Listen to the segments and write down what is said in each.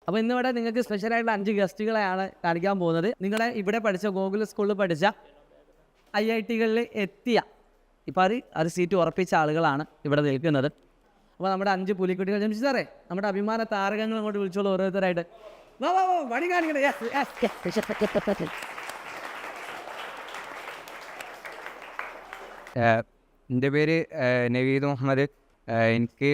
അപ്പോൾ ഇന്നിവിടെ നിങ്ങൾക്ക് സ്പെഷ്യലായിട്ടുള്ള 5 ഗസ്റ്റുകളെയാണ് കാണിക്കാൻ പോകുന്നത്. നിങ്ങളെ ഇവിടെ പഠിച്ച ഗോകുൽ സ്കൂളിൽ പഠിച്ച IIT-കളിൽ എത്തിയ ഇപ്പോൾ അത് സീറ്റ് ഉറപ്പിച്ച ആളുകളാണ് ഇവിടെ നിൽക്കുന്നത്. അപ്പോൾ നമ്മുടെ 5 പുലിക്കുട്ടികൾ ജംഷി സാറേ, നമ്മുടെ അഭിമാന താരകങ്ങൾ അങ്ങോട്ട് വിളിച്ചോളൂ ഓരോരുത്തരായിട്ട്. വാ വാ വാ വടി കാണിക്കണേ. എൻ്റെ പേര് നവീദ് മുഹമ്മദ്. എനിക്ക്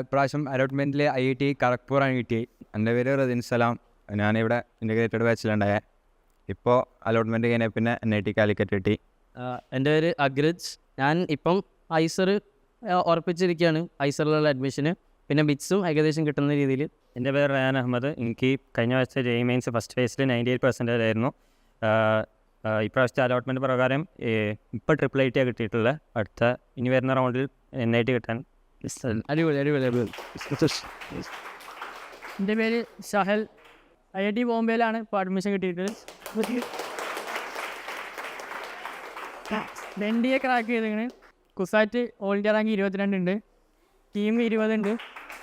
ഇപ്രാവശ്യം അലോട്ട്മെൻറ്റിൽ IIT ഖരഗ്പൂറാണ് കിട്ടിയത്. എൻ്റെ പേര് റദിൻ സലാം. ഞാനിവിടെ ഇൻ്റഗ്രേറ്റഡ് ബാച്ചിലുണ്ടായ. ഇപ്പോൾ അലോട്ട്മെൻറ്റ് കഴിഞ്ഞാൽ പിന്നെ NIT കാലിക്കറ്റ് കിട്ടി. എൻ്റെ പേര് അഗ്രജ്. ഞാൻ ഇപ്പം ഐസർ ഉറപ്പിച്ചിരിക്കുകയാണ്. ഐസറിലുള്ള അഡ്മിഷന് പിന്നെ ബിറ്റ്സും ഏകദേശം കിട്ടുന്ന രീതിയിൽ. എൻ്റെ പേര് റയാൻ അഹമ്മദ്. എനിക്ക് കഴിഞ്ഞ വർഷത്തെ JEE മെയിൻസ് ഫസ്റ്റ് ഫേസിൽ 98% ആയിരുന്നു. ഇപ്രാവശ്യത്തെ അലോട്ട്മെൻറ്റ് പ്രകാരം ഇപ്പോൾ IIIT കിട്ടിയിട്ടുള്ളത്. അടുത്ത ഇനി വരുന്ന റൗണ്ടിൽ NIT കിട്ടാൻ അടിപൊളി അടിപൊളി അടിപൊളി. എൻ്റെ പേര് ഷഹൽ. IIT ബോംബെയിലാണ് ഇപ്പോൾ അഡ്മിഷൻ കിട്ടിയിട്ടുള്ളത്. NDA ക്രാക്ക് ചെയ്തിങ്ങനെ. കുസാറ്റ് ഓൾ ഇന്ത്യ റാങ്ക് 22 ഉണ്ട്. ടീം 20 ഉണ്ട്.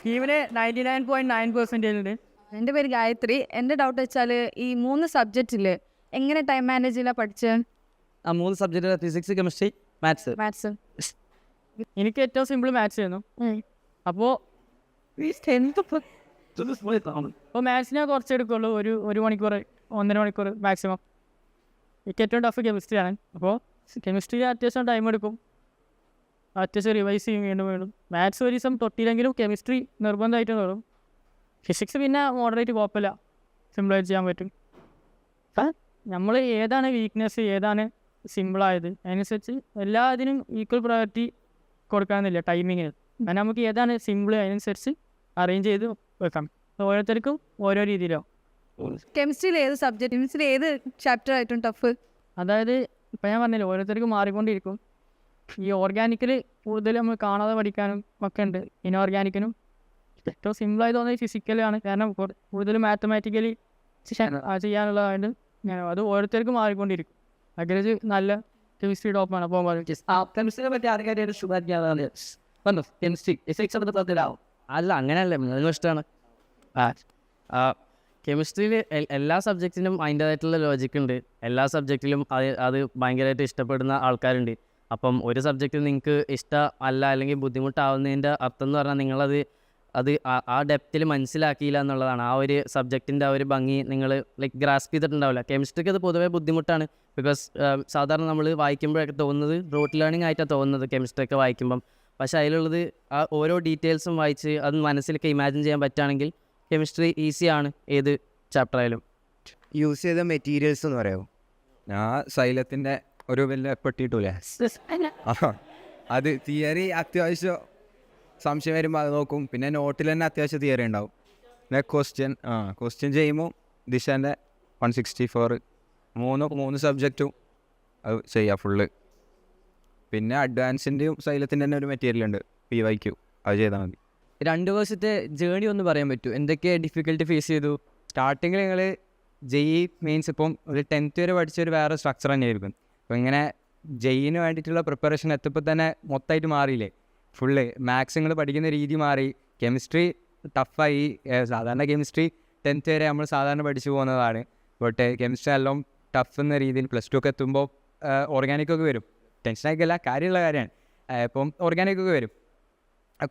ടീമിന് 99.9% ഉണ്ട്. എൻ്റെ പേര് ഗായത്രി. എൻ്റെ ഡൗട്ട് വെച്ചാൽ ഈ 3 സബ്ജക്റ്റില് എങ്ങനെ ടൈം മാനേജ് ചെയ്യില്ല പഠിച്ചത്? 3 സബ്ജക്റ്റ് ഫിസിക്സ്, കെമിസ്ട്രി, മാത്സ്. എനിക്ക് ഏറ്റവും സിമ്പിൾ മാത്സ് ആയിരുന്നു. അപ്പോൾ മാത്സിനെ കുറച്ച് എടുക്കുള്ളൂ. ഒരു മണിക്കൂർ 1.5 മണിക്കൂർ മാക്സിമം. എനിക്ക് ഏറ്റവും ടഫ് കെമിസ്ട്രിയാണ്. അപ്പോൾ കെമിസ്ട്രിയിൽ അത്യാവശ്യം ടൈം എടുക്കും. അത്യാവശ്യം റിവൈസ് ചെയ്യും വീണ്ടും. മാത്സ് ഒരു ദിവസം തൊട്ടില്ലെങ്കിലും കെമിസ്ട്രി നിർബന്ധമായിട്ട് തോന്നും. ഫിസിക്സ് പിന്നെ മോഡറേറ്റ് കുഴപ്പമില്ല, സിമ്പിളായിട്ട് ചെയ്യാൻ പറ്റും. നമ്മൾ ഏതാണ് വീക്ക്നെസ്, ഏതാണ് സിമ്പിളായത്, അതിനനുസരിച്ച് എല്ലാത്തിനും ഈക്വൽ പ്രയോറിറ്റി കൊടുക്കാമെന്നില്ല ടൈമിങ്ങിന്. കാരണം നമുക്ക് ഏതാണ് സിമ്പിൾ അതിനനുസരിച്ച് അറേഞ്ച് ചെയ്ത് വെക്കാം. ഓരോരുത്തർക്കും ഓരോ രീതിയിലോ. കെമിസ്ട്രിയിൽ ഏത് സബ്ജക്റ്റ്, കെമിസ്ട്രി ഏത് ചാപ്റ്റർ ആയിട്ടും ടഫ്? അതായത് ഇപ്പം ഞാൻ പറഞ്ഞില്ല, ഓരോരുത്തർക്കും മാറിക്കൊണ്ടിരിക്കും. ഈ ഓർഗാനിക്കിൽ കൂടുതൽ നമ്മൾ കാണാതെ പഠിക്കാനും ഒക്കെ ഉണ്ട്. ഇനോർഗാനിക്കിനും ഏറ്റവും സിമ്പിളായി തോന്നുന്നത് ഫിസിക്കലാണ്. കാരണം കൂടുതൽ മാത്തമാറ്റിക്കലി ചെയ്യാനുള്ളതായത് അത് ഓരോരുത്തർക്കും മാറിക്കൊണ്ടിരിക്കും. അഗ്രജ് നല്ല കെമിസ്ട്രി ടോപ്പാണ്. അപ്പോൾ കെമിസ്ട്രിനെ പറ്റി ആർക്കായിട്ട് ശുഭാജ്ഞാതാണ് കെമിസ്ട്രി ഫിസിക്സ് എടുത്തിലാവും. അല്ല അങ്ങനെയല്ല, നിങ്ങൾക്ക് ഇഷ്ടമാണ്. കെമിസ്ട്രിയിൽ എല്ലാ സബ്ജക്റ്റിനും അതിൻ്റേതായിട്ടുള്ള ലോജിക്ക് ഉണ്ട്. എല്ലാ സബ്ജക്റ്റിലും അത് ഭയങ്കരമായിട്ട് ഇഷ്ടപ്പെടുന്ന ആൾക്കാരുണ്ട്. അപ്പം ഒരു സബ്ജക്റ്റ് നിങ്ങൾക്ക് ഇഷ്ടം അല്ല അല്ലെങ്കിൽ ബുദ്ധിമുട്ടാവുന്നതിൻ്റെ അർത്ഥം എന്ന് പറഞ്ഞാൽ നിങ്ങളത് ആ ഡെപ്തിൽ മനസ്സിലാക്കിയില്ല എന്നുള്ളതാണ്. ആ ഒരു സബ്ജക്റ്റിൻ്റെ ആ ഒരു ഭംഗി നിങ്ങൾ ഗ്രാസ്പ് ചെയ്തിട്ടുണ്ടാവില്ല. കെമിസ്ട്രിക്ക് അത് പൊതുവേ ബുദ്ധിമുട്ടാണ്. ബിക്കോസ് സാധാരണ നമ്മൾ വായിക്കുമ്പോഴൊക്കെ തോന്നുന്നത് റൂട്ട് ലേണിംഗ് ആയിട്ടാണ് തോന്നുന്നത് കെമിസ്ട്രിയൊക്കെ വായിക്കുമ്പം. പക്ഷേ അതിലുള്ളത് ആ ഓരോ ഡീറ്റെയിൽസും വായിച്ച് അത് മനസ്സിലൊക്കെ ഇമാജിൻ ചെയ്യാൻ പറ്റുകയാണെങ്കിൽ കെമിസ്ട്രി ഈസിയാണ് ഏത് ചാപ്റ്റർ ആയാലും. യൂസ് ചെയ്ത മെറ്റീരിയൽസ് എന്ന് പറയുമോ? ഞാൻ സൈലത്തിൻ്റെ ഒരു വലിയ പെട്ടിട്ടൂലേ, അത് തിയറി അത്യാവശ്യം സംശയം വരുമ്പോൾ അത് നോക്കും. പിന്നെ നോട്ടിൽ തന്നെ അത്യാവശ്യം തിയറി ഉണ്ടാവും. പിന്നെ ക്വസ്റ്റ്യൻ ചെയ്യുമ്പോൾ ദിശൻ്റെ 164 മൂന്ന് സബ്ജക്റ്റും അത് ചെയ്യാം ഫുള്ള്. പിന്നെ അഡ്വാൻസിൻ്റെയും സൈലത്തിൻ്റെ തന്നെ ഒരു മെറ്റീരിയൽ ഉണ്ട്, PYQ, അത് ചെയ്താൽ മതി. 2 വർഷത്തെ ജേണി ഒന്ന് പറയാൻ പറ്റുമോ? എന്തൊക്കെ ഡിഫിക്കൽട്ടി ഫേസ് ചെയ്തു? സ്റ്റാർട്ടിങ്ങിൽ നിങ്ങൾ JEE മെയിൻസ് ഇപ്പം ഒരു 10th വരെ പഠിച്ചൊരു വേറെ സ്ട്രക്ചർ തന്നെയായിരിക്കും. അപ്പോൾ ഇങ്ങനെ JEE-ന് വേണ്ടിയിട്ടുള്ള പ്രിപ്പറേഷൻ എത്തിയപ്പോൾ തന്നെ മൊത്തമായിട്ട് മാറിയില്ലേ. ഫുള്ള് മാത്സ് നിങ്ങൾ പഠിക്കുന്ന രീതി മാറി. കെമിസ്ട്രി ടഫായി. സാധാരണ കെമിസ്ട്രി 10th വരെ നമ്മൾ സാധാരണ പഠിച്ചു പോകുന്നതാണ്. ബട്ട് കെമിസ്ട്രി എല്ലാം ടഫ് എന്ന രീതിയിൽ +2 ഒക്കെ എത്തുമ്പോൾ ഓർഗാനിക്കൊക്കെ വരും. ടെൻഷനാക്കിയല്ല, കാര്യമുള്ള കാര്യമാണ്. ഇപ്പം ഓർഗാനിക്കൊക്കെ വരും,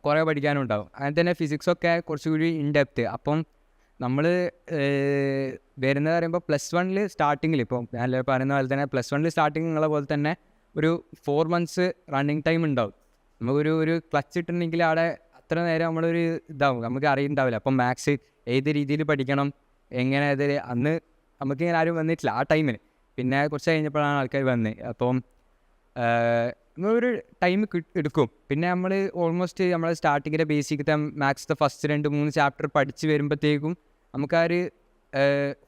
കുറേ പഠിക്കാനും ഉണ്ടാവും. അങ്ങനെ തന്നെ ഫിസിക്സൊക്കെ കുറച്ചുകൂടി ഇൻഡെപ്ത്ത്. അപ്പം നമ്മൾ വരുന്നത് പറയുമ്പോൾ +1 സ്റ്റാർട്ടിങ്ങിൽ, ഇപ്പോൾ ഞാൻ പറയുന്ന പോലെ തന്നെ +1 സ്റ്റാർട്ടിങ് നിങ്ങളെ പോലെ തന്നെ ഒരു 4 months റണ്ണിങ് ടൈം ഉണ്ടാവും. നമുക്കൊരു ക്ലച്ച് ഇട്ടിട്ടുണ്ടെങ്കിൽ അവിടെ അത്ര നേരം നമ്മളൊരു ഇതാവും, നമുക്ക് അറിയുന്നുണ്ടാവില്ല. അപ്പം മാത്സ് ഏത് രീതിയിൽ പഠിക്കണം, എങ്ങനെ അന്ന് നമുക്കിങ്ങനെ ആരും വന്നിട്ടില്ല ആ ടൈമിൽ. പിന്നെ കുറച്ച് കഴിഞ്ഞപ്പോഴാണ് ആൾക്കാർ വന്നത്. അപ്പം നമ്മളൊരു ടൈം എടുക്കും. പിന്നെ നമ്മൾ ഓൾമോസ്റ്റ് നമ്മൾ സ്റ്റാർട്ടിങ്ങിൻ്റെ ബേസിക്കത്തെ മാത്സിൻ്റെ ഫസ്റ്റ് 2-3 ചാപ്റ്റർ പഠിച്ച് വരുമ്പോഴത്തേക്കും നമുക്ക് ആ ഒരു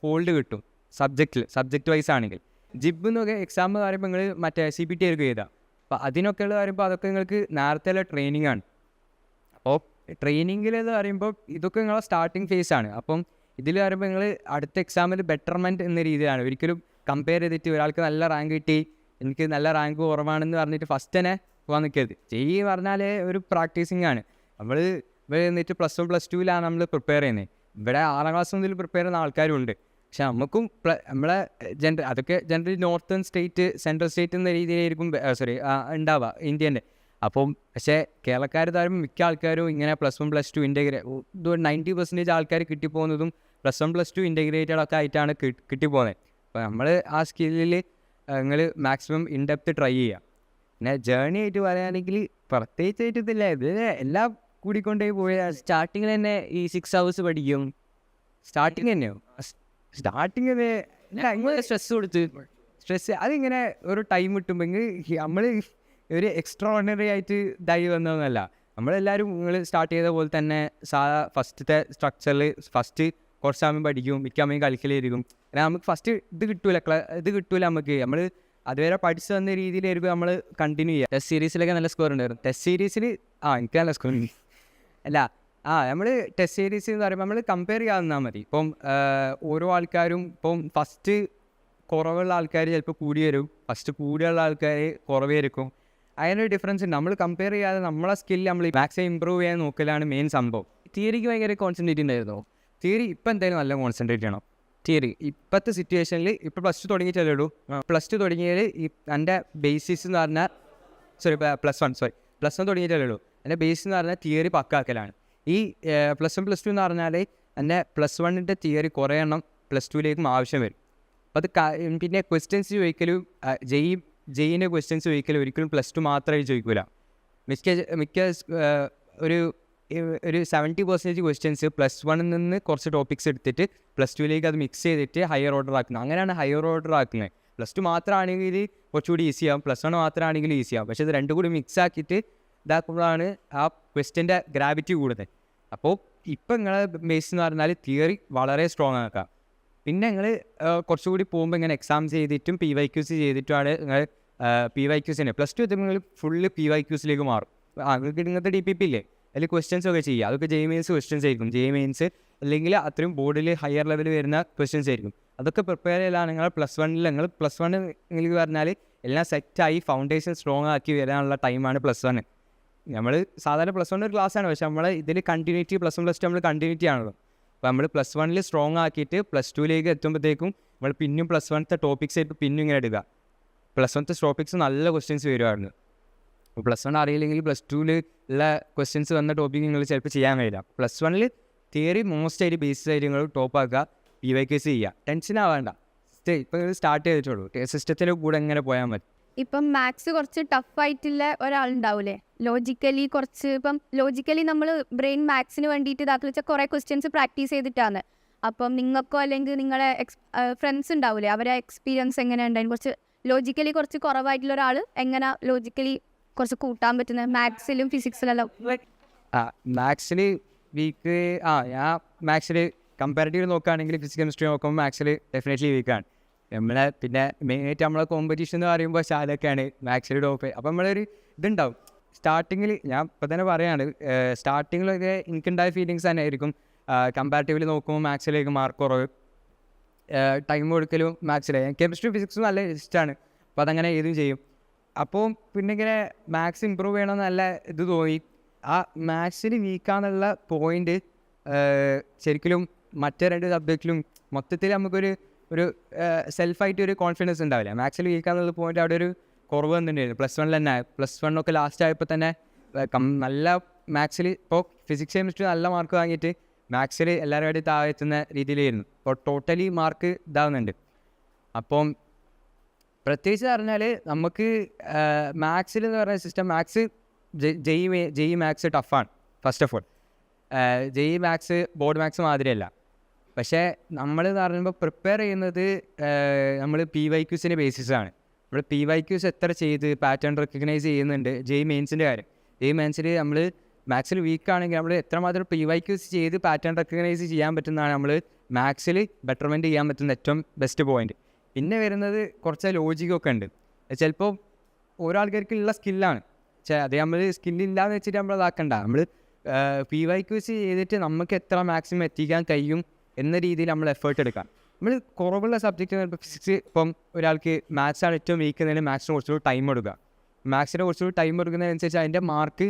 ഹോൾഡ് കിട്ടും സബ്ജക്റ്റ് വൈസ് ആണെങ്കിൽ. ജിബ് എന്നൊക്കെ എക്സാം പറയുമ്പോൾ നിങ്ങൾ മറ്റേ CBT ആയിരിക്കും എഴുതാം. അപ്പോൾ അതിനൊക്കെ ഉള്ള പറയുമ്പോൾ അതൊക്കെ നിങ്ങൾക്ക് നേരത്തെയുള്ള ട്രെയിനിങ് ആണ്. അപ്പോൾ ട്രെയിനിങ്ങിൽ പറയുമ്പോൾ ഇതൊക്കെ നിങ്ങളെ സ്റ്റാർട്ടിങ് ഫേസാണ്. അപ്പം ഇതിൽ പറയുമ്പോൾ നിങ്ങൾ അടുത്ത എക്സാമിൽ ബെറ്റർമെൻറ്റ് എന്ന രീതിയിലാണ്. ഒരിക്കലും കമ്പയർ ചെയ്തിട്ട് ഒരാൾക്ക് നല്ല റാങ്ക് കിട്ടി എനിക്ക് നല്ല റാങ്ക് കുറവാണെന്ന് പറഞ്ഞിട്ട് ഫസ്റ്റ് തന്നെ പോകാൻ നിൽക്കരുത്. പറഞ്ഞാൽ ഒരു പ്രാക്ടീസിങ് ആണ്. നമ്മൾ എന്നിട്ട് +1 +2 നമ്മൾ പ്രിപ്പയർ ചെയ്യുന്നത്. ഇവിടെ 6ാം ക്ലാസ് മുതൽ പ്രിപ്പയർ ചെയ്യുന്ന ആൾക്കാരും ഉണ്ട്. പക്ഷെ നമുക്കും നമ്മളെ അതൊക്കെ generally northern state central state എന്ന രീതിയിലായിരിക്കും ഉണ്ടാവുക ഇന്ത്യൻ്റെ. അപ്പം പക്ഷേ കേരളക്കാർ താരം മിക്ക ആൾക്കാരും ഇങ്ങനെ +1 +2 ഇൻ്റഗ്രേറ്റ് 90% ആൾക്കാർ കിട്ടിപ്പോകുന്നതും +1 +2 ഇൻ്റഗ്രേറ്റഡ് ഒക്കെ ആയിട്ടാണ് കിട്ടിപ്പോകുന്നത്. അപ്പോൾ നമ്മൾ ആ സ്കില്ലിൽ നിങ്ങൾ മാക്സിമം ഇൻഡെപ്ത് ട്രൈ ചെയ്യുക. പിന്നെ ജേർണി ആയിട്ട് പറയുകയാണെങ്കിൽ പ്രത്യേകിച്ചായിട്ട് ഇതില്ല, ഇത് എല്ലാം കൂടിക്കൊണ്ടേ പോയാൽ സ്റ്റാർട്ടിങ്ങിൽ തന്നെ ഈ 6 hours പഠിക്കും. സ്റ്റാർട്ടിങ് തന്നെയോ? സ്റ്റാർട്ടിങ് സ്ട്രെസ് കൊടുത്ത് സ്ട്രെസ് അതിങ്ങനെ ഒരു ടൈം കിട്ടുമ്പോൾ നമ്മൾ ഒരു എക്സ്ട്രാ ഓർഡിനറി ആയിട്ട് ഇതായി വന്നതൊന്നുമല്ല. നമ്മളെല്ലാവരും നിങ്ങൾ സ്റ്റാർട്ട് ചെയ്ത പോലെ തന്നെ ഫസ്റ്റത്തെ സ്ട്രക്ചറിൽ ഫസ്റ്റ് കുറച്ച് സമയം പഠിക്കും, മിക്ക സമയം കളിക്കലായിരിക്കും. കാരണം നമുക്ക് ഫസ്റ്റ് ഇത് കിട്ടൂല നമുക്ക്. നമ്മൾ അതുവരെ പഠിച്ചു തന്ന രീതിയിലായിരിക്കും നമ്മൾ കണ്ടിന്യൂ ചെയ്യുക. ടെസ്റ്റ് സീരീസിലൊക്കെ നല്ല സ്കോർ ഉണ്ടായിരുന്നു. ടെസ്റ്റ് സീരീസിൽ എനിക്ക് നല്ല സ്കോർ ഉണ്ട്. അല്ല നമ്മൾ ടെസ്റ്റ് സീരീസ് എന്ന് പറയുമ്പോൾ നമ്മൾ കമ്പയർ ചെയ്യാവുന്നാൽ മതി. ഇപ്പം ഓരോ ആൾക്കാരും ഇപ്പം ഫസ്റ്റ് കുറവുള്ള ആൾക്കാർ ചിലപ്പോൾ കൂടി വരും, ഫസ്റ്റ് കൂടിയുള്ള ആൾക്കാർ കുറവായിരിക്കും. അതിനൊരു ഡിഫറൻസ് ഉണ്ട്. നമ്മൾ കമ്പയർ ചെയ്യാതെ നമ്മളെ സ്കില്ല് നമ്മൾ മാക്സിമം ഇമ്പ്രൂവ് ചെയ്യാൻ നോക്കലാണ് മെയിൻ സംഭവം. തിയറിക്ക് ഭയങ്കര കോൺസെൻട്രേറ്റ് ഉണ്ടായിരുന്നോ? തിയറി ഇപ്പം എന്തായാലും നല്ല കോൺസെൻട്രേറ്റ് ചെയ്യണം. തിയറി ഇപ്പോഴത്തെ സിറ്റുവേഷനിൽ ഇപ്പോൾ +2 തുടങ്ങിയിട്ടല്ലേ ഉള്ളൂ. +2 തുടങ്ങിയാൽ എൻ്റെ ബേസിസ് എന്ന് പറഞ്ഞാൽ +1 തുടങ്ങിയിട്ടല്ലേ ഉള്ളൂ. എൻ്റെ ബേസിസ് എന്ന് പറഞ്ഞാൽ തിയറി പക്കാക്കലാണ്. ഈ +1 +2 എന്ന് പറഞ്ഞാൽ എൻ്റെ +1ൻ്റെ തിയറി കുറേ എണ്ണം +2ലേക്കും ആവശ്യം വരും. അപ്പോൾ അത് പിന്നെ ക്വസ്റ്റ്യൻസ് ചോദിക്കലും ജെയിൻ്റെ ക്വസ്റ്റ്യൻസ് ചോദിക്കലും ഒരിക്കലും +2 മാത്രമായി ചോദിക്കില്ല. മിക്ക ഒരു 70% ക്വസ്റ്റ്യൻസ് +1ൽ നിന്ന് കുറച്ച് ടോപ്പിക്സ് എടുത്തിട്ട് +2ലേക്ക് അത് മിക്സ് ചെയ്തിട്ട് ഹയർ ഓർഡർ ആക്കുന്നത്. അങ്ങനെയാണ് ഹയർ ഓർഡർ ആക്കുന്നത്. +2 മാത്രമാണെങ്കിൽ കുറച്ചുകൂടി ഈസിയാവും, +1 മാത്രമാണെങ്കിൽ ഈസിയാവും. പക്ഷേ ഇത് രണ്ടും കൂടി മിക്സ് ആക്കിയിട്ട് ഇതാക്കുമ്പോഴാണ് ആ ക്വസ്റ്റ്യൻ്റെ ഗ്രാവിറ്റി കൂടുതൽ. അപ്പോൾ ഇപ്പം നിങ്ങളെ ബേസ് എന്ന് പറഞ്ഞാൽ തിയറി വളരെ സ്ട്രോങ് ആക്കാം. പിന്നെ നിങ്ങൾ കുറച്ചുകൂടി പോകുമ്പോൾ ഇങ്ങനെ എക്സാംസ് ചെയ്തിട്ടും PYQs ചെയ്തിട്ടുമാണ് നിങ്ങൾ PYQs +2 എത്തുമ്പോൾ നിങ്ങൾ ഫുള്ള് PYQസിലേക്ക് മാറും. നിങ്ങൾക്ക് ഇങ്ങനത്തെ DPP ഇല്ലേ, അതിൽ ക്വസ്റ്റ്യൻസ് ഒക്കെ ചെയ്യുക. അതൊക്കെ JEE Mains ക്വസ്റ്റ്യൻസ് ആയിരിക്കും. JEE Mains അല്ലെങ്കിൽ അത്രയും ബോർഡിൽ ഹയർ ലെവൽ വരുന്ന ക്വസ്റ്റ്യൻസ് ആയിരിക്കും. അതൊക്കെ പ്രിപ്പയർ ചെയ്യലാണ് നിങ്ങൾ +1ൽ. നിങ്ങൾ +1 നിങ്ങൾക്ക് പറഞ്ഞാൽ എല്ലാം സെറ്റായി ഫൗണ്ടേഷൻ സ്ട്രോങ് ആക്കി വരാനുള്ള ടൈമാണ് +1. നമ്മൾ സാധാരണ +1 ഒരു ക്ലാസ്സാണ്, പക്ഷേ നമ്മൾ ഇതിൽ കണ്ടിന്യൂറ്റി +1 +2 നമ്മൾ കണ്ടിന്യൂറ്റി ആണല്ലോ. അപ്പോൾ നമ്മൾ +1ൽ സ്ട്രോങ് ആക്കിയിട്ട് +2ലേക്ക് എത്തുമ്പോഴത്തേക്കും നമ്മൾ പിന്നും +1ത്തെ ടോപ്പിക്സ് ആയിട്ട് പിന്നും ഇങ്ങനെ എടുക്കുക. +1ത്തെ ടോപ്പിക്സ് നല്ല ക്വസ്റ്റ്യൻസ് വരുമായിരുന്നു. അപ്പോൾ +1 അറിയില്ലെങ്കിൽ +2ൽ ഉള്ള ക്വസ്റ്റ്യൻസ് വന്ന ടോപ്പിക്ക് നിങ്ങൾ ചിലപ്പോൾ ചെയ്യാൻ കഴിയില്ല. +1ൽ തിയറി മോസ്റ്റ് ആയിട്ട് ബേസിസ് ആയിട്ട് നിങ്ങൾ ടോപ്പ് ആക്കുക, PYQs ചെയ്യുക. ടെൻഷൻ ആവേണ്ട. ഇപ്പോൾ നിങ്ങൾ സ്റ്റാർട്ട് ചെയ്തിട്ടുള്ളൂ. സിസ്റ്റത്തിൻ്റെ കൂടെ എങ്ങനെ പോയാൽ മതി. ഇപ്പം മാത്സ് കുറച്ച് ടഫായിട്ടുള്ള ഒരാളുണ്ടാവില്ലേ, ലോജിക്കലി കുറച്ച്. ഇപ്പം ലോജിക്കലി നമ്മൾ ബ്രെയിൻ മാത്സിന് വേണ്ടിയിട്ട് ഇതാക്കി വെച്ചാൽ കുറേ ക്വസ്റ്റ്യൻസ് പ്രാക്ടീസ് ചെയ്തിട്ടാണ്. അപ്പം നിങ്ങൾക്കോ അല്ലെങ്കിൽ നിങ്ങളെ ഫ്രണ്ട്സ് ഉണ്ടാവില്ലേ, അവരെ എക്സ്പീരിയൻസ് എങ്ങനെ ഉണ്ടായിരുന്നു? കുറച്ച് ലോജിക്കലി കുറച്ച് കുറവായിട്ടുള്ള ഒരാൾ എങ്ങനെ ലോജിക്കലി കുറച്ച് കൂട്ടാൻ പറ്റുന്നത് മാത്സിലും ഫിസിക്സിലെല്ലാം? മാത്സിൽ വീക്ക് ഞാൻ മാത്സിൽ കമ്പാരിറ്റീവ് നോക്കുകയാണെങ്കിൽ ഫിസിക്സ് കെമിസ്ട്രി നോക്കുമ്പോൾ മാത്സിൽ ഡെഫിനറ്റ്ലി വീക്കാണ്. നമ്മളെ പിന്നെ മെയിനായിട്ട് നമ്മളെ കോമ്പറ്റീഷൻ എന്ന് പറയുമ്പോൾ ശാലൊക്കെയാണ് മാത്സിൽ ടോപ്പ്. അപ്പോൾ നമ്മളൊരു ഇതുണ്ടാവും സ്റ്റാർട്ടിങ്ങിൽ. ഞാൻ ഇപ്പോൾ തന്നെ പറയുകയാണ്, സ്റ്റാർട്ടിങ്ങിലൊക്കെ എനിക്കുണ്ടായ ഫീലിങ്സ് തന്നെ ആയിരിക്കും. കമ്പാരിറ്റീവ്ലി നോക്കുമ്പോൾ മാത്സിലേക്ക് മാർക്ക് കുറവ്, ടൈം കൊടുക്കലും മാത്സിലെ. കെമിസ്ട്രി ഫിസിക്സും നല്ല ഇഷ്ടമാണ്, അപ്പോൾ അതങ്ങനെ ഏതും ചെയ്യും. അപ്പോൾ പിന്നെ ഇങ്ങനെ മാത്സ് ഇമ്പ്രൂവ് ചെയ്യണമെന്ന് നല്ല ഇത് തോന്നി. ആ മാത്സിൽ വീക്കാന്നുള്ള പോയിൻ്റ് ശരിക്കും മറ്റേ 2 സബ്ജക്റ്റിലും മൊത്തത്തിൽ നമുക്കൊരു സെൽഫായിട്ട് ഒരു കോൺഫിഡൻസ് ഉണ്ടാവില്ല. മാത്സിൽ വീക്കാന്നുള്ള പോയിൻ്റ് അവിടെ ഒരു കുറവ് തന്നെയായിരുന്നു. +1 തന്നെ +1 ഒക്കെ ലാസ്റ്റ് ആയപ്പോൾ തന്നെ നല്ല മാത്സിൽ. ഇപ്പോൾ ഫിസിക്സ് കെമിസ്ട്രി നല്ല മാർക്ക് വാങ്ങിയിട്ട് മാത്സിൽ എല്ലാവരുമായിട്ട് താഴെ എത്തുന്ന രീതിയിലായിരുന്നു. ഇപ്പോൾ ടോട്ടലി മാർക്ക് ഇതാവുന്നുണ്ട്. അപ്പം പ്രത്യേകിച്ച് പറഞ്ഞാൽ നമുക്ക് മാത്സിൽ എന്ന് പറയുന്ന സിസ്റ്റം, മാത്സ് JEE മാത്സ് ടഫാണ്. First of all JEE maths board maths മാതിരിയല്ല. പക്ഷേ നമ്മൾ എന്ന് പറയുമ്പോൾ പ്രിപ്പയർ ചെയ്യുന്നത് നമ്മൾ PYQസിൻ്റെ ബേസിസാണ്. നമ്മൾ PYQs എത്ര ചെയ്ത് പാറ്റേൺ റെക്കഗ്നൈസ് ചെയ്യുന്നുണ്ട്. JEE Mainsൻ്റെ കാര്യം, JEE Mainsൽ നമ്മൾ മാത്സിൽ വീക്കാണെങ്കിൽ നമ്മൾ എത്രമാത്രം PYQs ചെയ്ത് പാറ്റേൺ റെക്കഗ്നൈസ് ചെയ്യാൻ പറ്റുന്നതാണ് നമ്മൾ മാത്സിൽ ബെറ്റർമെൻറ്റ് ചെയ്യാൻ പറ്റുന്ന ഏറ്റവും ബെസ്റ്റ് പോയിൻറ്റ്. പിന്നെ വരുന്നത് കുറച്ച് ലോജിക്കൊക്കെ ഉണ്ട്. ചിലപ്പോൾ ഓരോ ആൾക്കാർക്കുള്ള സ്കില്ലാണ്. അത് നമ്മൾ സ്കില്ലില്ലാന്ന് വെച്ചിട്ട് നമ്മൾ ഇതാക്കണ്ട. നമ്മൾ PYQs ചെയ്തിട്ട് നമുക്ക് എത്ര മാക്സിമം എത്തിക്കാൻ കഴിയും എന്ന രീതിയിൽ നമ്മൾ എഫേർട്ട് എടുക്കാം. നമ്മൾ കുറവുള്ള സബ്ജക്റ്റ് ഫിസിക്സ്, ഇപ്പം ഒരാൾക്ക് മാത്സാണ് ഏറ്റവും വീക്ക് എന്നതിന് മാത്സിന് കുറച്ചുകൂടി ടൈം കൊടുക്കുക. മാത്സിന് കുറച്ചുകൂടി ടൈം കൊടുക്കുന്നതനുസരിച്ച് അതിൻ്റെ മാർക്ക്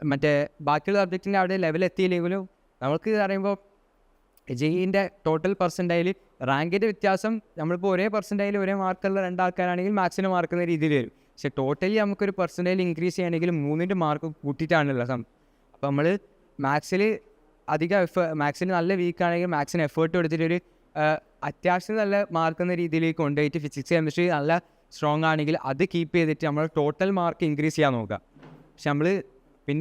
മറ്റേ ബാക്കിയുള്ള സബ്ജക്റ്റിൻ്റെ അവിടെ ലെവൽ എത്തിയില്ലെങ്കിലും നമുക്ക് പറയുമ്പോൾ ജെയിൻ്റെ ടോട്ടൽ പെർസെൻറ്റൈൽ റാങ്കിൻ്റെ വ്യത്യാസം നമ്മളിപ്പോൾ ഒരേ പെർസെൻറ്റൈൽ ഒരേ മാർക്കുള്ള രണ്ടാൾക്കാരാണെങ്കിൽ മാത്സിന് മാർക്കുന്ന രീതിയിൽ വരും. പക്ഷേ ടോട്ടലി നമുക്കൊരു പെർസെൻറ്റൈൽ ഇൻക്രീസ് ചെയ്യണമെങ്കിൽ 3ൻ്റെ മാർക്ക് കൂട്ടിയിട്ടാണുള്ളത്. അപ്പോൾ നമ്മൾ മാത്സിൽ അധികം മാത്സിന് നല്ല വീക്കാണെങ്കിൽ മാത്സിന് എഫേർട്ട് കൊടുത്തിട്ടൊരു അത്യാവശ്യം നല്ല മാർക്കുന്ന രീതിയിലേക്ക് കൊണ്ടുപോയിട്ട് ഫിസിക്സ് കെമിസ്ട്രി നല്ല സ്ട്രോങ് ആണെങ്കിൽ അത് കീപ്പ് ചെയ്തിട്ട് നമ്മൾ ടോട്ടൽ മാർക്ക് ഇൻക്രീസ് ചെയ്യാൻ നോക്കുക. പക്ഷെ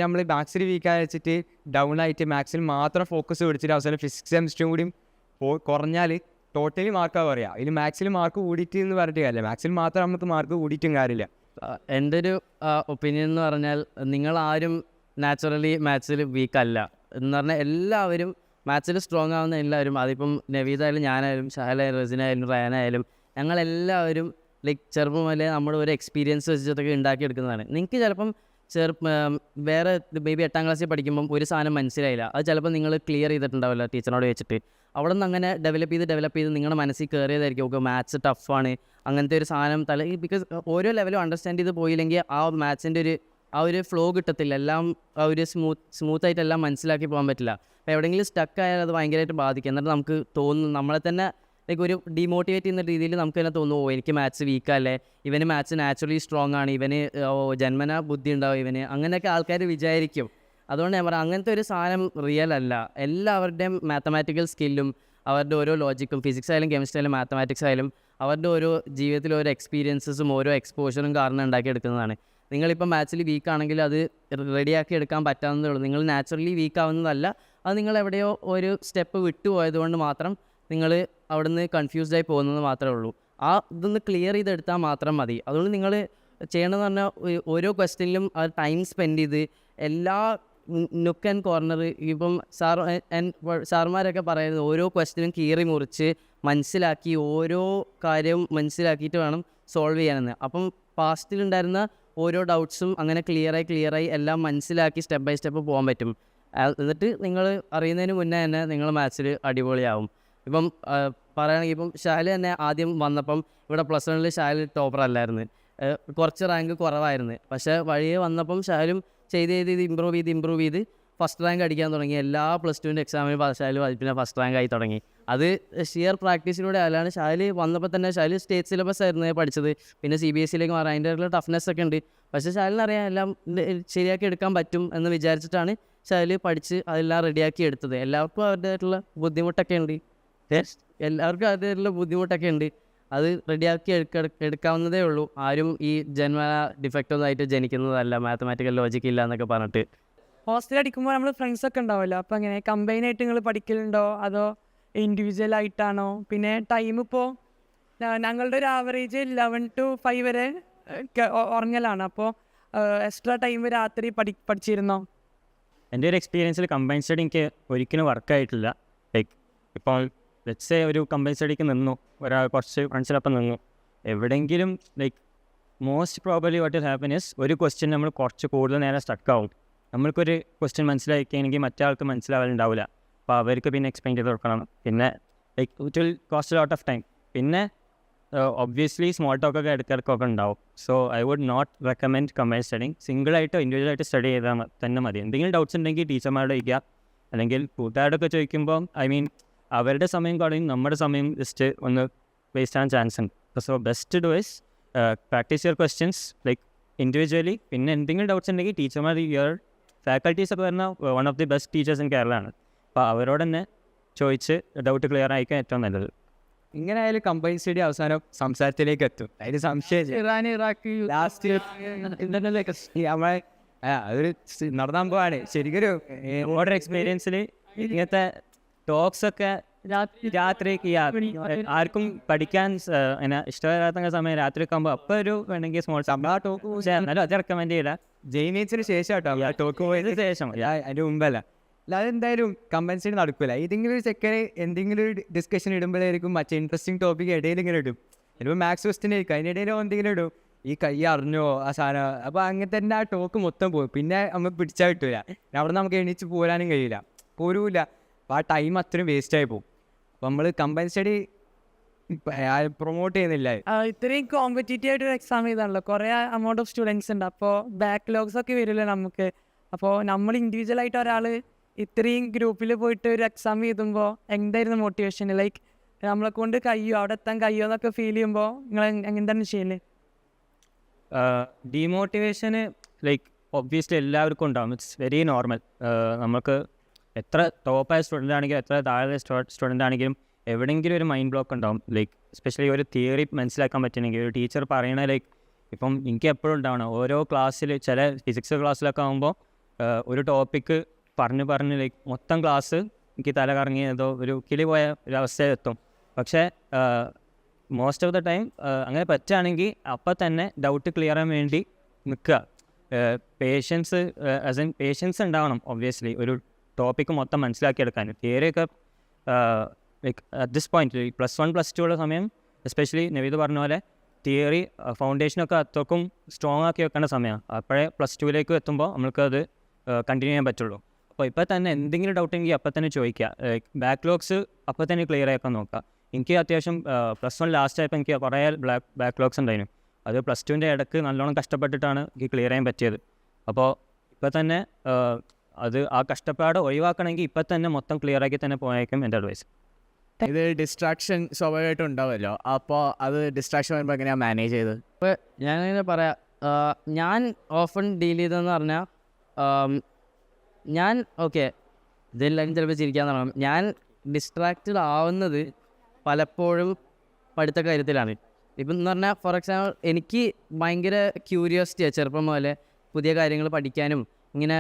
നമ്മൾ മാത്സിൽ വീക്കാന്ന് വെച്ചിട്ട് ഡൗൺ ആയിട്ട് മാത്സിൽ മാത്രം ഫോക്കസ് പിടിച്ചിട്ട് അവസാനം ഫിസിക്സ് കെമിസ്ട്രിയും കൂടി കുറഞ്ഞാൽ ടോട്ടലി മാർക്കാണ് പറയുക. ഇതിൽ മാത്സിൽ മാർക്ക് കൂടിയിട്ട് എന്ന് പറഞ്ഞിട്ട് കാര്യമില്ല, മാത്സിൽ മാത്രം നമുക്ക് മാർക്ക് കൂടിയിട്ടും കാര്യമില്ല. എൻ്റെ ഒരു ഒപ്പീനിയൻ എന്ന് പറഞ്ഞാൽ നിങ്ങളാരും നാച്ചുറലി മാത്സിൽ വീക്കല്ല എന്ന് പറഞ്ഞാൽ എല്ലാവരും മാത്സിൽ സ്ട്രോങ് ആവുന്ന എല്ലാവരും, അതിപ്പം നവീദായാലും ഞാനായാലും ഷഹലായാലും റസിനായാലും റയാനായാലും ഞങ്ങളെല്ലാവരും ലൈക്ക് ചെറുപ്പം മുതലേ നമ്മുടെ ഒരു എക്സ്പീരിയൻസ് വെച്ചിട്ടൊക്കെ ഉണ്ടാക്കിയെടുക്കുന്നതാണ്. നിങ്ങൾക്ക് ചിലപ്പം വേറെ മേ ബി 8ാം ക്ലാസ്സിൽ പഠിക്കുമ്പം ഒരു സാധനം മനസ്സിലായില്ല, അത് ചിലപ്പോൾ നിങ്ങൾ ക്ലിയർ ചെയ്തിട്ടുണ്ടാവില്ല ടീച്ചറിനോട് വെച്ചിട്ട്. അവിടെ നിന്ന് അങ്ങനെ ഡെവലപ്പ് ചെയ്ത് നിങ്ങളുടെ മനസ്സിൽ കയറിയതായിരിക്കും ഓക്കെ മാത്സ് ടഫാണ് അങ്ങനത്തെ ഒരു സാധനം ബിക്കോസ് ഓരോ ലെവലും അണ്ടർസ്റ്റാൻഡ് ചെയ്ത് പോയില്ലെങ്കിൽ ആ മാത്സിൻ്റെ ഒരു ഫ്ലോ കിട്ടത്തില്ല, എല്ലാം ആ ഒരു സ്മൂത്തായിട്ട് എല്ലാം മനസ്സിലാക്കി പോകാൻ പറ്റില്ല. അപ്പോൾ എവിടെയെങ്കിലും സ്റ്റക്ക് ആയാൽ അത് ഭയങ്കരമായിട്ട് ബാധിക്കും. എന്നിട്ട് നമുക്ക് തോന്നും നമ്മളെ തന്നെ ലൈക്ക് ഒരു ഡിമോട്ടിവേറ്റ് ചെയ്യുന്ന രീതിയിൽ നമുക്ക് തന്നെ തോന്നുമോ എനിക്ക് മാത്സ് വീക്കല്ലേ, ഇവന് മാത്സ് നാച്ചുറലി സ്ട്രോങ് ആണ്, ഇവന് ജന്മന ബുദ്ധി ഉണ്ടാവും ഇവന്, അങ്ങനെയൊക്കെ ആൾക്കാർ വിചാരിക്കും. അതുകൊണ്ട് ഞാൻ പറയാം അങ്ങനത്തെ ഒരു സാധനം റിയൽ അല്ല. എല്ലാവരുടെയും മാത്തമാറ്റിക്കൽ സ്കില്ലും അവരുടെ ഓരോ ലോജിക്കും ഫിസിക്സ് ആയാലും കെമിസ്ട്രി ആയാലും മാത്തമാറ്റിക്സ് ആയാലും അവരുടെ ഓരോ ജീവിതത്തിലെ ഓരോ എക്സ്പീരിയൻസസും ഓരോ എക്സ്പോഷറും കാരണം ഉണ്ടാക്കിയെടുക്കുന്നതാണ്. നിങ്ങളിപ്പോൾ മാത്സിൽ വീക്കാണെങ്കിൽ അത് റെഡിയാക്കി എടുക്കാൻ പറ്റാവുന്നതേ ഉള്ളൂ. നിങ്ങൾ നാച്ചുറലി വീക്ക് ആവുന്നതല്ല, അത് നിങ്ങൾ എവിടെയോ ഒരു സ്റ്റെപ്പ് വിട്ടുപോയതുകൊണ്ട് മാത്രം നിങ്ങൾ അവിടെ നിന്ന് കൺഫ്യൂസ്ഡായി പോകുന്നത് മാത്രമേ ഉള്ളൂ. ആ ഇതൊന്ന് ക്ലിയർ ചെയ്തെടുത്താൽ മാത്രം മതി. അതുകൊണ്ട് നിങ്ങൾ ചെയ്യണമെന്ന് പറഞ്ഞാൽ ഓരോ ക്വസ്റ്റ്യനിലും ആ ടൈം സ്പെൻഡ് ചെയ്ത് എല്ലാ നുക്ക് ആൻഡ് കോർണർ ഇപ്പം സാറുമാരൊക്കെ പറയുന്നത് ഓരോ ക്വസ്റ്റ്യനും കീറി മുറിച്ച് മനസ്സിലാക്കി ഓരോ കാര്യവും മനസ്സിലാക്കിയിട്ട് വേണം സോൾവ് ചെയ്യാനെന്ന്. അപ്പം പാസ്റ്റിലുണ്ടായിരുന്ന ഓരോ ഡൗട്ട്സും അങ്ങനെ ക്ലിയറായി എല്ലാം മനസ്സിലാക്കി സ്റ്റെപ്പ് ബൈ സ്റ്റെപ്പ് പോകാൻ പറ്റും. എന്നിട്ട് നിങ്ങൾ അറിയുന്നതിന് മുന്നേ തന്നെ നിങ്ങൾ മാത്സിൽ അടിപൊളിയാവും. ഇപ്പം പറയുകയാണെങ്കിൽ ഇപ്പം ഷാല് തന്നെ ആദ്യം വന്നപ്പം ഇവിടെ +1 ഷാല് ടോപ്പർ അല്ലായിരുന്നു, കുറച്ച് റാങ്ക് കുറവായിരുന്നു. പക്ഷേ വഴിയെ വന്നപ്പം ഷാലും ചെയ്ത് ഇമ്പ്രൂവ് ചെയ്ത് ഫസ്റ്റ് റാങ്ക് അടിക്കാൻ തുടങ്ങി. എല്ലാ +2ൻ്റെ എക്സാമിന് ഷാല് പിന്നെ ഫസ്റ്റ് റാങ്ക് ആയി തുടങ്ങി. അത് ഷിയർ പ്രാക്ടീസിലൂടെ അല്ലാണ്ട് ഷാല് വന്നപ്പോൾ തന്നെ ഷാല് സ്റ്റേറ്റ് സിലബസ് ആയിരുന്നു പഠിച്ചത്, പിന്നെ CBSE മാറാൻ അതിൻ്റെ ടഫ്നെസ് ഒക്കെ ഉണ്ട്. പക്ഷേ ഷാലിനറിയാം എല്ലാം ശരിയാക്കി എടുക്കാൻ പറ്റും എന്ന് വിചാരിച്ചിട്ടാണ് ഷാല് പഠിച്ച് അതെല്ലാം റെഡിയാക്കി എടുത്തത്. എല്ലാവർക്കും അവരുടേതായിട്ടുള്ള ബുദ്ധിമുട്ടൊക്കെ ഉണ്ട്, അത് റെഡിയാക്കി എടുക്കാവുന്നതേ ഉള്ളൂ. ആരും ഈ ജന്മ ഡിഫക്റ്റ് ഒന്നും ആയിട്ട് ജനിക്കുന്നതല്ല, മാത്തമാറ്റിക്കൽ ലോജിക്ക് ഇല്ല എന്നൊക്കെ പറഞ്ഞിട്ട്. ഹോസ്റ്റലിൽ അടിക്കുമ്പോൾ നമ്മൾ ഫ്രണ്ട്സൊക്കെ ഉണ്ടാവുമല്ലോ, അപ്പോൾ അങ്ങനെ കമ്പൈനായിട്ട് നിങ്ങൾ പഠിക്കലുണ്ടോ അതോ ഇൻഡിവിജ്വൽ ആയിട്ടാണോ? പിന്നെ ടൈം ഇപ്പോൾ ഞങ്ങളുടെ ഒരു ആവറേജ് 11 to 5 വരെ ഉറങ്ങലാണ്. അപ്പോൾ എക്സ്ട്രാ ടൈം രാത്രി പഠിച്ചിരുന്നോ? എൻ്റെ ഒരു എക്സ്പീരിയൻസിൽ കമ്പൈൻ സ്റ്റഡി എനിക്ക് ഒരിക്കലും വർക്കായിട്ടില്ല. ലൈക്ക് ഇപ്പോൾ ലെറ്റ്സ് ഒരു കമ്പൈൻ സ്റ്റഡിക്ക് നിന്നു, കുറച്ച് ഫ്രണ്ട്സിനൊപ്പം നിന്നു, എവിടെയെങ്കിലും like most probably what will happen is ഒരു ക്വസ്റ്റ്യൻ നമ്മൾ കുറച്ച് കൂടുതൽ നേരം സ്റ്റക്കാവും. നമ്മൾക്കൊരു ക്വസ്റ്റ്യൻ മനസ്സിലാക്കിയെങ്കിൽ മറ്റേ ആൾക്ക് മനസ്സിലാവാനുണ്ടാവില്ല, അപ്പോൾ അവർക്ക് പിന്നെ എക്സ്പ്ലെയിൻ ചെയ്ത് കൊടുക്കണം. പിന്നെ like it will cost lot of time. പിന്നെ ഒബ്വിയസ്ലി സ്മോൾ ടോക്കൊക്കെ ഇടയ്ക്കിടയ്ക്കൊക്കെ ഉണ്ടാവും. So I would not recommend combine studying. സിംഗിളായിട്ടോ ഇൻഡിവിജ്വലായിട്ട് സ്റ്റഡി ചെയ്താൽ തന്നെ മതി. എന്തെങ്കിലും ഡൗട്ട്സ് ഉണ്ടെങ്കിൽ ടീച്ചർമാരോട് ചോദിക്കുക, അല്ലെങ്കിൽ കൂട്ടുകാരോടൊക്കെ ചോദിക്കുമ്പോൾ അവരുടെ സമയം കളയും നമ്മുടെ സമയം ജസ്റ്റ് ഒന്ന് വേസ്റ്റ് ആകാൻ ചാൻസ് ഉണ്ട്. So best do is practice your questions like individually. പിന്നെ എന്തെങ്കിലും ഡൗട്ട്സ് ഉണ്ടെങ്കിൽ ടീച്ചർമാർ യുവർ ഫാക്കൽറ്റീസ് ഒക്കെ പറഞ്ഞാൽ one of the best teachers in Kerala ആണ്. അപ്പോൾ അവരോട് തന്നെ ചോദിച്ച് ഡൗട്ട് ക്ലിയർ ആയിക്കാൻ ഏറ്റവും നല്ലത്. ഇങ്ങനെ ആയാലും കമ്പൈൻ സ്റ്റഡി അവസാനം സംസാരത്തിലേക്ക് എത്തും, അതിന് സംശയം. ഇറാൻ ഇറാഖ് ലാസ്റ്റ് നമ്മളെ അതൊരു നടന്നാൻ പോവാണ് ശരിക്കൊരു ഓർഡർ എക്സ്പീരിയൻസിൽ ഇങ്ങനത്തെ ടോക്സൊക്കെ രാത്രി ആർക്കും പഠിക്കാൻ ഇഷ്ടമില്ലാത്ത സമയം രാത്രി ഒക്കെ ആകുമ്പോൾ അപ്പോൾ ഒരു വേണമെങ്കിൽ സ്മോൾ സംഭവം ടോക്ക് എന്നാലും അത് റെക്കമെൻഡ് ചെയ്യില്ല. ജെയ്മേറ്റ്സിന് ശേഷം കേട്ടോ ടോക്ക് പോയതിന് ശേഷം, അതിൻ്റെ മുമ്പല്ല. അല്ലാതെ എന്തായാലും കമ്പൈൻ സ്റ്റഡി നടക്കില്ല. ഏതെങ്കിലും ഒരു സെക്കൻഡ് എന്തെങ്കിലും ഒരു ഡിസ്കഷൻ ഇടുമ്പോഴായിരിക്കും മറ്റേ ഇൻട്രസ്റ്റിംഗ് ടോപ്പിക് ഇടയിൽ ഇങ്ങനെ ഇടും. ചിലപ്പോൾ മാത്സ് ക്വസ്റ്റിൻ ആയിരിക്കും, അതിനിടയിൽ എന്തെങ്കിലും ഇടും, ഈ കൈ അറിഞ്ഞോ ആ സാധനം. അപ്പോൾ അങ്ങനെ തന്നെ ആ ടോക്ക് മൊത്തം പോകും. പിന്നെ നമുക്ക് പിടിച്ചാൽ കിട്ടില്ല, അവിടെ നമുക്ക് എണീച്ച് പോരാനും കഴിയില്ല, പോരൂല. അപ്പോൾ ആ ടൈം അത്രയും വേസ്റ്റായി പോകും. അപ്പോൾ നമ്മൾ കമ്പൈൻ സ്റ്റഡി പ്രൊമോട്ട് ചെയ്യുന്നില്ല. ഇത്രയും കോമ്പറ്റീറ്റീവ് ആയിട്ടൊരു എക്സാം ചെയ്താണല്ലോ, കുറേ amount of സ്റ്റുഡൻസ് ഉണ്ട്. അപ്പോൾ ബാക്ക്ലോഗ്സ് ഒക്കെ വരില്ലേ നമുക്ക്. അപ്പോൾ നമ്മൾ ഇൻഡിവിജ്വലായിട്ട് ഒരാൾ ഇത്രയും ഗ്രൂപ്പിൽ പോയിട്ട് ഒരു എക്സാം എഴുതുമ്പോൾ എന്തായിരുന്നു മോട്ടിവേഷൻ? ലൈക്ക് നമ്മളെ കൊണ്ട് കഴിയോ, അവിടെ എത്താൻ കഴിയുമോ എന്നൊക്കെ ഫീൽ ചെയ്യുമ്പോൾ നിങ്ങൾ എന്താണ് ചെയ്യല്? ഡീമോട്ടിവേഷന് ലൈക്ക് ഒബ്വിയസ്ലി എല്ലാവർക്കും ഉണ്ടാകും. It's very normal. നമുക്ക് എത്ര ടോപ്പായ സ്റ്റുഡൻ്റ് ആണെങ്കിലും എത്ര താഴെ സ്റ്റുഡൻ്റ് ആണെങ്കിലും എവിടെയെങ്കിലും ഒരു മൈൻഡ് ബ്ലോക്ക് ഉണ്ടാവും. ലൈക്ക് എസ്പെഷ്യലി ഒരു തിയറി മനസ്സിലാക്കാൻ പറ്റണമെങ്കിൽ ഒരു ടീച്ചർ പറയണ ലൈക്ക് ഇപ്പം എനിക്ക് എപ്പോഴും ഉണ്ടാവണം ഓരോ ക്ലാസ്സിൽ ചില ഫിസിക്സ് ക്ലാസ്സിലൊക്കെ ആകുമ്പോൾ ഒരു ടോപ്പിക്ക് പറഞ്ഞ് ലൈക്ക് മൊത്തം ക്ലാസ് എനിക്ക് തല കറങ്ങിയതോ ഒരു കിളി പോയ ഒരു അവസ്ഥയിലെത്തും. പക്ഷേ മോസ്റ്റ് ഓഫ് ദ ടൈം അങ്ങനെ പറ്റുകയാണെങ്കിൽ അപ്പം തന്നെ ഡൗട്ട് ക്ലിയർ ചെയ്യാൻ വേണ്ടി നിൽക്കുക. പേഷ്യൻസ് ഉണ്ടാവണം ഒബ്വിയസ്ലി ഒരു ടോപ്പിക്ക് മൊത്തം മനസ്സിലാക്കിയെടുക്കാൻ. തിയറിയൊക്കെ ലൈക്ക് അറ്റ് ദിസ് പോയിന്റ് +1 +2 ഉള്ള സമയം എസ്പെഷ്യലി നവീദ് പറഞ്ഞ പോലെ തിയറി ഫൗണ്ടേഷനൊക്കെ അത്രക്കും സ്ട്രോങ് ആക്കി വെക്കേണ്ട സമയമാണ്. അപ്പോഴേ +2 എത്തുമ്പോൾ നമ്മൾക്കത് കണ്ടിന്യൂ ചെയ്യാൻ പറ്റുള്ളൂ. അപ്പോൾ ഇപ്പോൾ തന്നെ എന്തെങ്കിലും ഡൗട്ട് ഉണ്ടെങ്കിൽ അപ്പം തന്നെ ചോദിക്കുക. ബാക്ക്ലോഗ്സ് അപ്പം തന്നെ ക്ലിയർ ആക്കാൻ നോക്കുക. എനിക്ക് അത്യാവശ്യം +1 ലാസ്റ്റ് ആയപ്പോൾ എനിക്ക് കുറേ ബാക്ക്ലോഗ്സ് ഉണ്ടായിരുന്നു. അത് +2 ഇടയ്ക്ക് നല്ലോണം കഷ്ടപ്പെട്ടിട്ടാണ് എനിക്ക് ക്ലിയർ ചെയ്യാൻ പറ്റിയത്. അപ്പോൾ ഇപ്പോൾ തന്നെ അത് ആ കഷ്ടപ്പാട് ഒഴിവാക്കണമെങ്കിൽ ഇപ്പം തന്നെ മൊത്തം ക്ലിയർ ആക്കി തന്നെ പോയേക്കും എൻ്റെ അഡ്വൈസ്. ഇത് ഡിസ്ട്രാക്ഷൻ സ്വാഭാവികമായിട്ടും ഉണ്ടാവുമല്ലോ, അപ്പോൾ അത് ഡിസ്ട്രാക്ഷൻ വരുമ്പോൾ എങ്ങനെയാണ് മാനേജ് ചെയ്തത്? ഇപ്പോൾ ഞാനിങ്ങനെ പറയാം, ഞാൻ ഓഫൺ ഡീൽ ചെയ്തതെന്ന് പറഞ്ഞാൽ ഞാൻ ഇതെല്ലാം ചിലപ്പോൾ ചിരിക്കാൻ തുടങ്ങും. ഞാൻ ഡിസ്ട്രാക്റ്റഡ് ആവുന്നത് പലപ്പോഴും പഠിത്ത കാര്യത്തിലാണ്. ഇപ്പം എന്ന് പറഞ്ഞാൽ ഫോർ എക്സാമ്പിൾ എനിക്ക് ഭയങ്കര ക്യൂരിയോസിറ്റിയാണ് ചെറുപ്പം മുതലേ പുതിയ കാര്യങ്ങൾ പഠിക്കാനും. ഇങ്ങനെ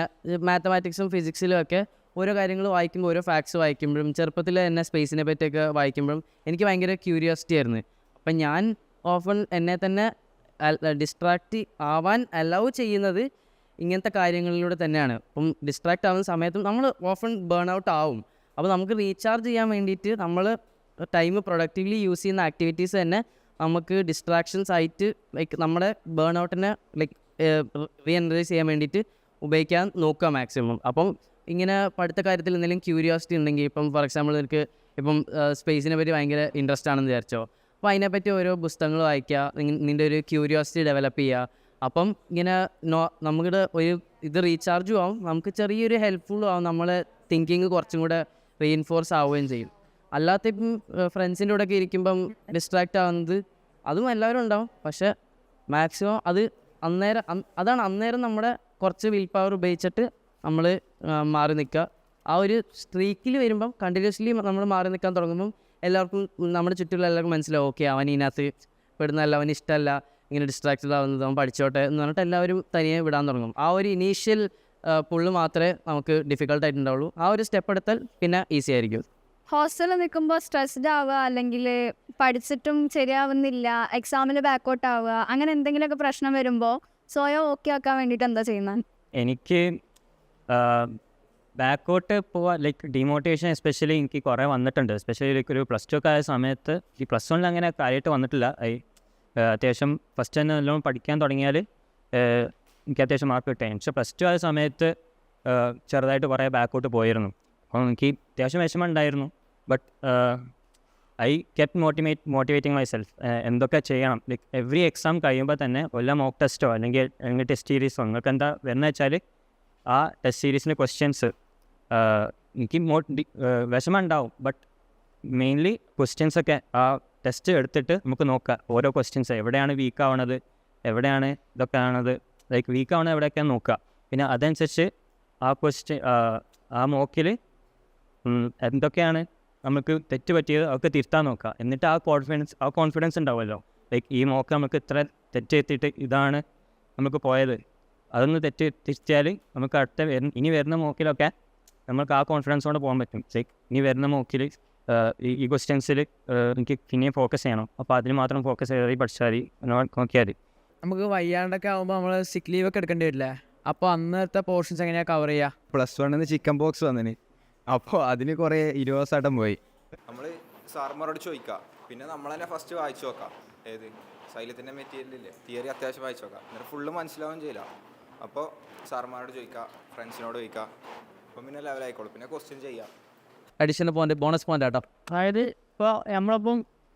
മാത്തമാറ്റിക്സും ഫിസിക്സിലും ഒക്കെ ഓരോ കാര്യങ്ങൾ വായിക്കുമ്പോൾ ഓരോ ഫാക്ട്സ് വായിക്കുമ്പോഴും ചെറുപ്പത്തിൽ തന്നെ സ്പേസിനെ പറ്റിയൊക്കെ വായിക്കുമ്പോഴും എനിക്ക് ഭയങ്കര ക്യൂരിയോസിറ്റി ആയിരുന്നു. അപ്പം ഞാൻ ഓഫൺ എന്നെ തന്നെ ഡിസ്ട്രാക്റ്റ് ആവാൻ അലൗ ചെയ്യുന്നത് ഇങ്ങനത്തെ കാര്യങ്ങളിലൂടെ തന്നെയാണ്. അപ്പം ഡിസ്ട്രാക്റ്റ് ആവുന്ന സമയത്തും നമ്മൾ ഓഫൺ ബേൺ ഔട്ട് ആവും. അപ്പോൾ നമുക്ക് റീചാർജ് ചെയ്യാൻ വേണ്ടിയിട്ട് നമ്മൾ ടൈം പ്രൊഡക്റ്റീവ്ലി യൂസ് ചെയ്യുന്ന ആക്ടിവിറ്റീസ് തന്നെ നമുക്ക് ഡിസ്ട്രാക്ഷൻസ് ആയിട്ട് ലൈക്ക് നമ്മുടെ ബേൺ ഔട്ടിനെ ലൈക്ക് റീ എനർജൈസ് ചെയ്യാൻ വേണ്ടിയിട്ട് ഉപയോഗിക്കാൻ നോക്കുക മാക്സിമം. അപ്പം ഇങ്ങനെ പഠിത്ത കാര്യത്തിൽ എന്തെങ്കിലും ക്യൂരിയോസിറ്റി ഉണ്ടെങ്കിൽ ഇപ്പം ഫോർ എക്സാമ്പിൾ എനിക്ക് ഇപ്പം സ്പേസിനെ പറ്റി ഭയങ്കര ഇൻട്രസ്റ്റ് ആണെന്ന് വിചാരിച്ചോ, അപ്പോൾ അതിനെപ്പറ്റി ഓരോ പുസ്തകങ്ങൾ വായിക്കുക, നിൻ്റെ ഒരു ക്യൂരിയോസിറ്റി ഡെവലപ്പ് ചെയ്യുക. അപ്പം ഇങ്ങനെ നമ്മുടെ ഒരു ഇത് റീചാർജും ആവും, നമുക്ക് ചെറിയൊരു ഹെൽപ്ഫുള്ളും ആവും, നമ്മളെ തിങ്കിങ് കുറച്ചും കൂടെ റീഇൻഫോഴ്സ് ആവുകയും ചെയ്യും. അല്ലാത്ത ഇപ്പം ഫ്രണ്ട്സിൻ്റെ കൂടെ ഒക്കെ ഇരിക്കുമ്പം ഡിസ്ട്രാക്റ്റ് ആവുന്നത് അതും എല്ലാവരും ഉണ്ടാവും. പക്ഷേ മാക്സിമം അത് അന്നേരം നമ്മുടെ കുറച്ച് വിൽ പവർ ഉപയോഗിച്ചിട്ട് നമ്മൾ മാറി നിൽക്കുക. ആ ഒരു സ്ട്രീക്കിൽ വരുമ്പം കണ്ടിന്യൂസ്ലി നമ്മൾ മാറി നിൽക്കാൻ തുടങ്ങുമ്പം എല്ലാവർക്കും നമ്മുടെ ചുറ്റുമുള്ള എല്ലാവർക്കും മനസ്സിലാവും, ഓക്കെ അവൻ ഇതിനകത്ത് പെടുന്നതല്ല, അവന് ഇഷ്ടമല്ല ഇങ്ങനെ ഡിസ്ട്രാക്റ്റഡ് ആവുന്നത്, അവൻ പഠിച്ചോട്ടെ എന്ന് പറഞ്ഞിട്ട് എല്ലാവരും തനിയെ വിടാൻ തുടങ്ങും. ആ ഒരു ഇനീഷ്യൽ പുള്ള് മാത്രമേ നമുക്ക് ഡിഫിക്കൽട്ടായിട്ടുണ്ടാവുള്ളൂ. ആ ഒരു സ്റ്റെപ്പ് എടുത്താൽ പിന്നെ ഈസി ആയിരിക്കും. ഹോസ്റ്റലിൽ നിൽക്കുമ്പോൾ സ്ട്രെസ്ഡ് ആവുക, അല്ലെങ്കിൽ പഠിച്ചിട്ടും ശരിയാവുന്നില്ല, എക്സാമിൽ ബാക്കൗട്ട് ആവുക, അങ്ങനെ എന്തെങ്കിലുമൊക്കെ പ്രശ്നം വരുമ്പോൾ സ്വയം ഓക്കെ ആക്കാൻ വേണ്ടിയിട്ട് എന്താ ചെയ്യുന്നത്? എനിക്ക് ബാക്കോട്ട് പോവാൻ ലൈക്ക് ഡിമോട്ടിവേഷൻ എസ്പെഷ്യലി എനിക്ക് കുറേ വന്നിട്ടുണ്ട്. എസ്പെഷ്യലി ലൈക്ക് ഒരു +2 ഒക്കെ ആയ സമയത്ത് ഈ +1 അങ്ങനെ കാര്യമായിട്ട് വന്നിട്ടില്ല. അത്യാവശ്യം ഫസ്റ്റ് തന്നെ നല്ലോണം പഠിക്കാൻ തുടങ്ങിയാൽ എനിക്ക് അത്യാവശ്യം മാർക്ക് കിട്ടാൻ. പക്ഷേ +2 ആയ സമയത്ത് ചെറുതായിട്ട് കുറേ ബാക്കോട്ട് പോയിരുന്നു. അപ്പോൾ എനിക്ക് അത്യാവശ്യം വിഷമം ഉണ്ടായിരുന്നു. But I kept motivating my self. എന്തൊക്കെ ചെയ്യണം, ലൈക്ക് എവറി എക്സാം കഴിയുമ്പോൾ തന്നെ വല്ല മോക്ക് ടെസ്റ്റോ അല്ലെങ്കിൽ ടെസ്റ്റ് സീരീസോ നിങ്ങൾക്ക് എന്താ വരുന്നത് വെച്ചാൽ ആ ടെസ്റ്റ് സീരീസിൻ്റെ ക്വസ്റ്റ്യൻസ് എനിക്ക് വിഷമം ഉണ്ടാവും. ബട്ട് മെയിൻലി ക്വസ്റ്റ്യൻസൊക്കെ ആ ടെസ്റ്റ് എടുത്തിട്ട് നമുക്ക് നോക്കാം ഓരോ ക്വസ്റ്റ്യൻസ് എവിടെയാണ് വീക്ക് ആവണത്, എവിടെയാണ് ഇതൊക്കെ ആണത്, ലൈക്ക് വീക്ക് ആവണത് എവിടെയൊക്കെയാണ് നോക്കുക. പിന്നെ അതനുസരിച്ച് ആ മോക്കിൽ എന്തൊക്കെയാണ് നമുക്ക് തെറ്റ് പറ്റിയത് അതൊക്കെ തിരുത്താൻ നോക്കുക. എന്നിട്ട് ആ കോൺഫിഡൻസ് ഉണ്ടാവുമല്ലോ, ലൈക്ക് ഈ മോക്ക് നമുക്ക് ഇത്ര തെറ്റ് എത്തിയിട്ട് ഇതാണ് നമുക്ക് പോയത്, അതൊന്ന് തിരിച്ചാൽ നമുക്ക് ഇനി വരുന്ന മോക്കിലൊക്കെ നമുക്ക് ആ കോൺഫിഡൻസോടെ പോകാൻ പറ്റും. ലൈക്ക് ഇനി വരുന്ന മോക്കിൽ ഈ ക്വസ്റ്റ്യൻസിൽ എനിക്ക് പിന്നെയും ഫോക്കസ് ചെയ്യണം, അപ്പോൾ അതിന് മാത്രം ഫോക്കസ് ചെയ്ത് പഠിച്ചാൽ നോക്കിയാൽ മതി. നമുക്ക് വയ്യാണ്ടൊക്കെ ആകുമ്പോൾ നമ്മൾ സിക്ക് ലീവ് ഒക്കെ എടുക്കേണ്ടി വരില്ലേ? അപ്പോൾ അന്നത്തെ പോർഷൻസ് എങ്ങനെയാണ് കവർ ചെയ്യുക? +1 ചിക്കൻ ബോക്സ് വന്നിന്, അപ്പോൾ അതിന് കുറേ 20 ദിവസമായിട്ടും പോയി. നമ്മൾ സാർമാരോട് ചോദിക്കാം, പിന്നെ നമ്മൾ തന്നെ ഫസ്റ്റ് വായിച്ചു നോക്കാം. ഏത് സൈലത്തിൻ്റെ മെറ്റീരിയലില്ലേ, തിയറി അത്യാവശ്യം വായിച്ചു നോക്കാം. എന്നിട്ട് ഫുള്ള് മനസ്സിലാവുകയും ചെയ്യില്ല. അപ്പോൾ സാർമാരോട് ചോദിക്കാം, ഫ്രണ്ട്സിനോട് ചോദിക്കാം, അപ്പം പിന്നെ ലെവലായിക്കോളും. പിന്നെ ക്വസ്റ്റ്യൻ ചെയ്യാം. അഡീഷണൽ പോയിന്റ്, ബോണസ് പോയിന്റ് ആട്ടോ. അതായത് ഇപ്പോൾ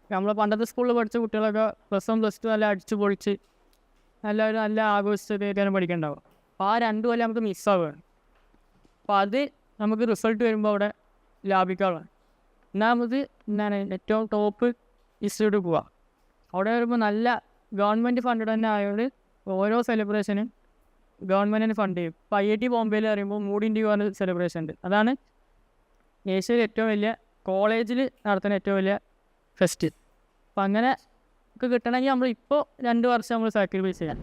നമ്മളെ പണ്ടത്തെ സ്കൂളിൽ പഠിച്ച കുട്ടികളൊക്കെ +1 +2 നല്ല അടിച്ചു പൊളിച്ച് എല്ലാവരും നല്ല ആഘോഷിച്ചൊക്കെയാണ് പഠിക്കേണ്ടാവുക. അപ്പോൾ ആ 2 കൊല്ലം നമുക്ക് മിസ്സാവുകയാണ്. അപ്പോൾ അത് നമുക്ക് റിസൾട്ട് വരുമ്പോൾ അവിടെ ലാഭിക്കാനുള്ളത്. ഒന്നാമത് എന്താണ് ഏറ്റവും ടോപ്പ് ഇൻസ്റ്റിറ്റ്യൂട്ട് പോവുക. അവിടെ വരുമ്പോൾ നല്ല ഗവൺമെൻറ് ഫണ്ട് തന്നെ ആയതുകൊണ്ട് ഓരോ സെലിബ്രേഷനും ഗവൺമെൻറ്റിന് ഫണ്ട് ചെയ്യും. ഇപ്പോൾ IIT ബോംബെയിൽ പറയുമ്പോൾ മൂഡ് ഇന്ത്യ പറഞ്ഞ സെലിബ്രേഷൻ ഉണ്ട്. അതാണ് ഏഷ്യയിൽ ഏറ്റവും വലിയ കോളേജിൽ നടത്തുന്ന ഏറ്റവും വലിയ ഫെസ്റ്റ്. അപ്പം അങ്ങനെ ഒക്കെ കിട്ടണമെങ്കിൽ നമ്മൾ ഇപ്പോൾ 2 വർഷം നമ്മൾ സാക്രിഫൈസ് ചെയ്യാം.